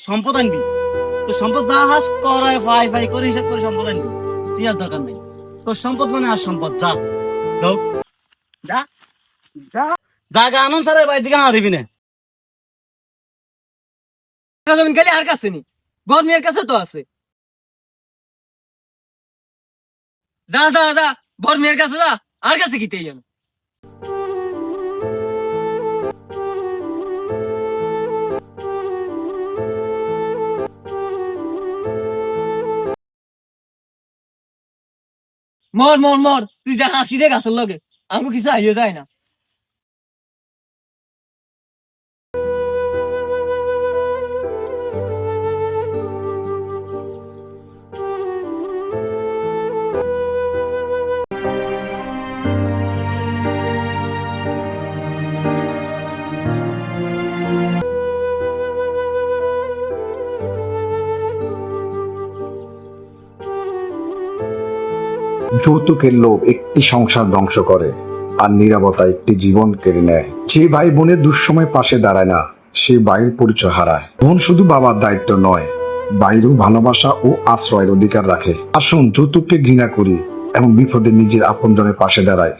সম্পদ আনবি। তোর সম্পদ যা হাস করায় ফাই ফাই করে হিসাব করে সম্পদ আনবি। তুই আর দরকার নেই, তোর সম্পদ মানে আর সম্পদ। যা ঢোক, যা যা, জাগা আনন্দ স্যার বাড়ি দিকে না দিবি না। জমিন খালি আর কাছে নি, ঘর মেয়ের কাছে তো আছে। যা যা যা, ঘর মেয়ের কাছে যা, আর কাছে কি তেই জানো। মর মর মর, তুই যা হাসি রে গাছের লগে, আমাকে কিছু আইয়ে যায় না। যৌতুকের লোভ একটি সংসার ধ্বংস করে, আর নীরবতা একটি জীবন কেড়ে নেয়। যে ভাই বোনের দুঃসময় পাশে দাঁড়ায় না, সে ভাইয়ের পরিচয় হারায়। বোন শুধু বাবার দায়িত্ব নয়, ভাইয়েরও ভালোবাসা ও আশ্রয়ের অধিকার রাখে। আসুন যৌতুককে ঘৃণা করি এবং বিপদে নিজের আপনজনের পাশে দাঁড়ায়।